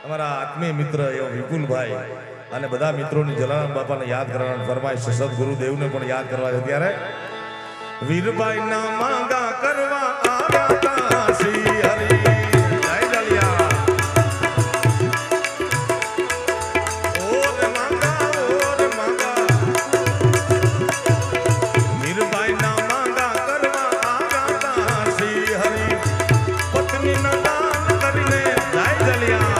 અમારા આત્મીય મિત્ર એવા વિપુલભાઈ અને બધા મિત્રોની જલારામ બાપાને યાદ કરવાની ફરમાઈશ છે. સદગુરુદેવને પણ યાદ કરવા છે. ત્યારે વીરભાઈ ના માંગા કરવા આવ્યા તા શ્રી હરિ જય જલિયા. વીરભાઈ ના માંગા કરવા આવ્યા તા શ્રી હરિ પત્ની ના દાન કરીને જય જલિયા.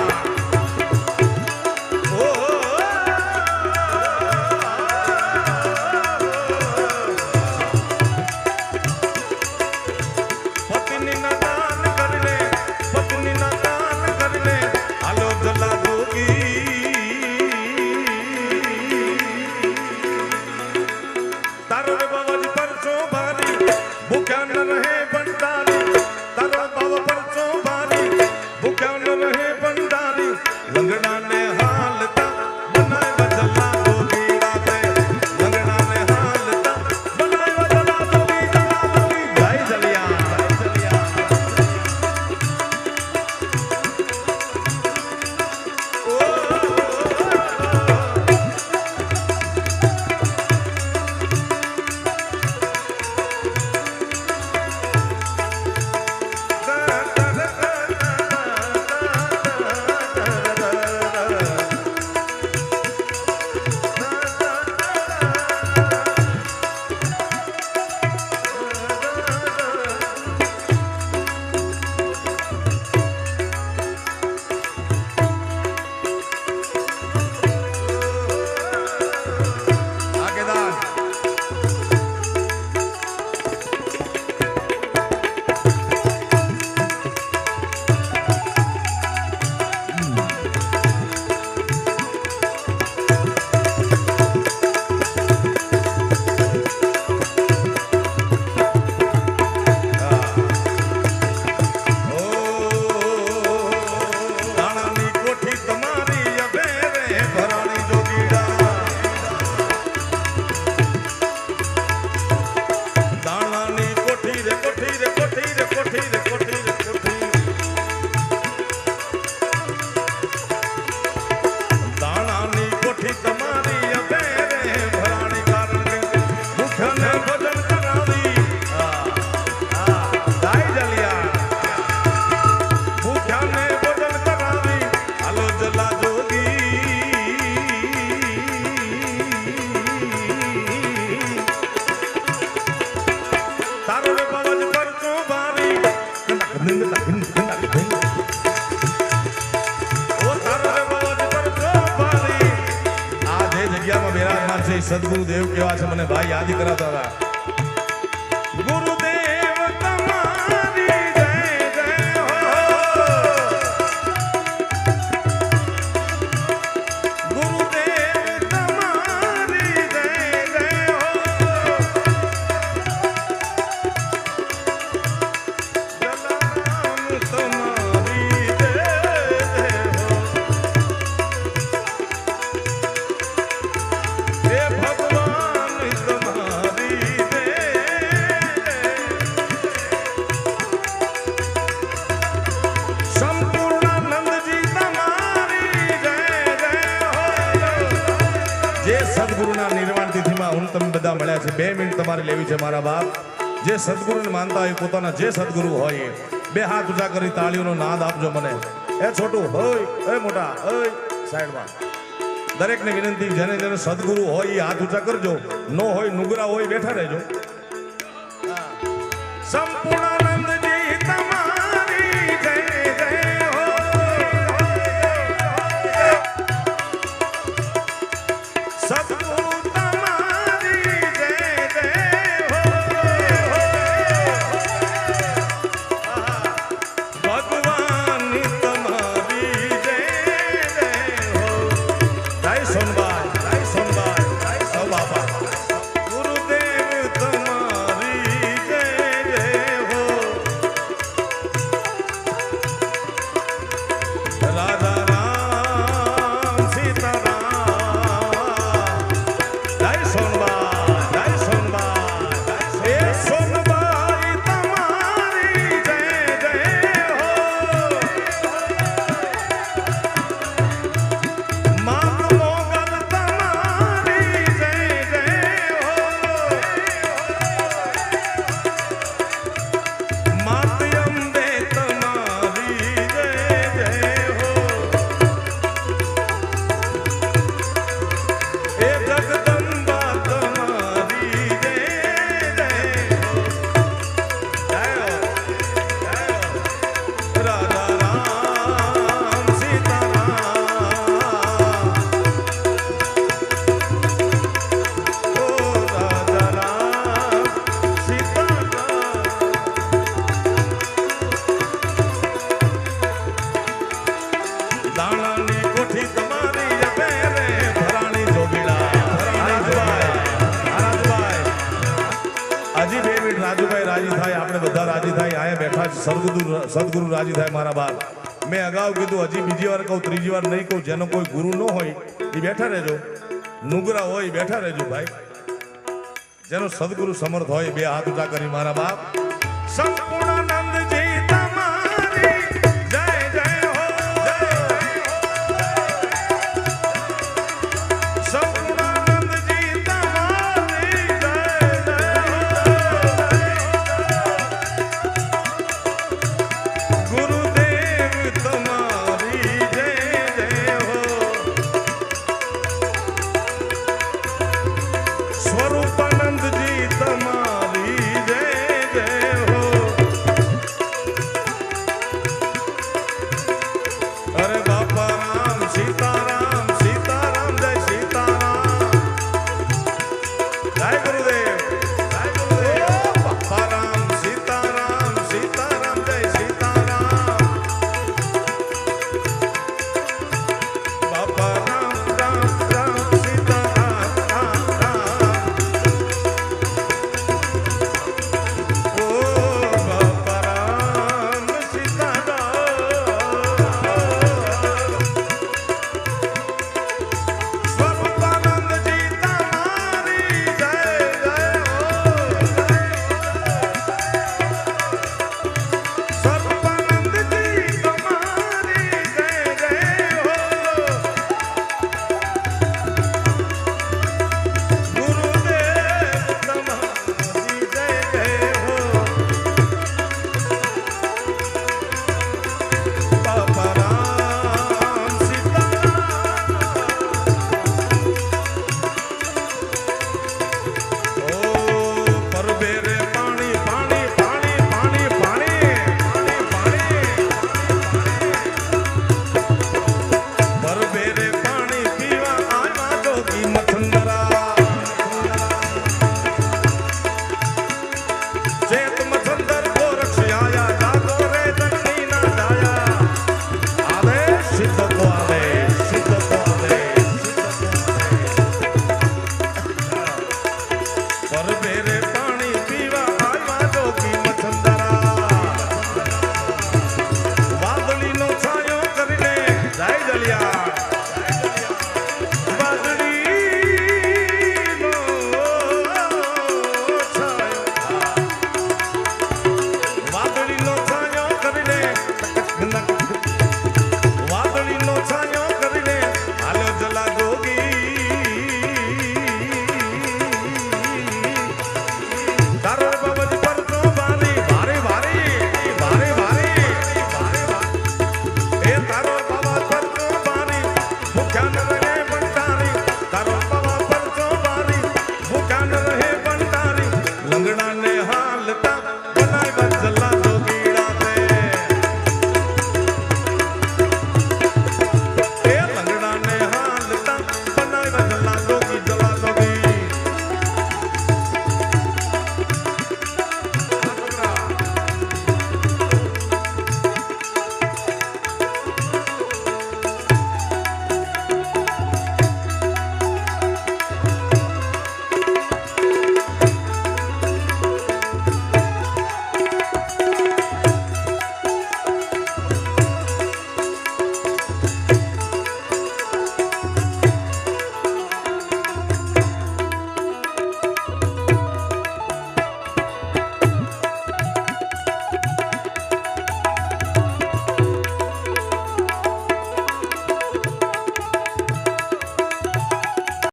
સદગુરુદેવ કેવા છે મને ભાઈ યાદ કરાતા હતા. ગુરુદેવ તમારી જય જય હો. ગુરુદેવ તમારી જય જય હો. જલારામ તમારી જય જય હો. સદગુરુના નિર્વાણ તિથિમાં હું તમે બધા મળ્યા છે. 2 મિનિટ તમારે લેવી છે મારા બાપ. જે સદગુરુને માનતા હોય પોતાના જે સદગુરુ હોય 2 હાથ ઊંચા કરી તાળીઓનો નાદ આપજો મને. એ છોટું હોય એ મોટા હોય સાઈડમાં દરેકને વિનંતી જેને જેને સદગુરુ હોય એ હાથ ઊંચા કરજો. નો હોય નુગરા હોય બેઠા રહેજો. સંપૂર્ણાનંદજી તમારી જય જય હો. સદગુરુ તમારી જય જય હો. ભગવાન તમારી જય જય હો. જય સોનબાઈ જય સોનબાઈ જય સો બાપા. ગુરુદેવ તમારી જય જય હો. રાધા રામ સીતારામ જય સોનબાઈ જય સોનબાઈ. એ સોનબાઈ તમારી જય જય હો. રાજી થાય, આપણે બધા રાજી થાય. અહીંયા બેઠા છે સદગુરુ રાજી થાય મારા બાપ. મેં અગાઉ કીધું, હજી બીજી વાર કહું, ત્રીજી વાર નહીં કહું. જેનો કોઈ ગુરુ ન હોય એ બેઠા રહેજો, નુગરા હોય એ બેઠા રહેજો ભાઈ. જેનો સદગુરુ સમર્થ હોય બે હાથ ઊંચા કરી મારા બાપ. સંપૂર્ણાનંદજી તમારી જય જય હો, સંપૂર્ણાનંદજી તમારી જય જય હો, ગુરુદેવ તમારી જય જય હો, સ્વરૂપાનંદજી તમારી જય જય હો. અરે બાપા રામ સીતારામ સીતારામ જય સીતારામ, જય ગુરુદેવ જય ગુરુદેવ. બાપા રામ સીતારામ સીતારામ જય સીતારામ, બાપા રામ રામ રામ સીતારામ રામ રામ. ઓ બાપા રામ સીતારામ, સ્વરૂપાનંદજી તમારી જય જય હો, સ્વરૂપાનંદજી તમારી જય જય હો, ગુરુદેવ તમારી જય જય હો, બાપા રામ સીતારામ. ઓ પરબે રે પાણી પાણી પાણી પાણી પાણી પાણી પાણી, પરબે રે પાણી પીવા આવ્યા જોગી મથંદરા, ચેત મથંદર ગોરક્ષ આયા, જાતો રે જગની ના જાયા. આદેશ સિદ્ધ તો આદેશ, સિદ્ધ તો આદેશ, પરબે રે પાણી પીવા આવ્યા જોગી મથંદરા, વાદળીનો છાયો કરીને જય જલિયા.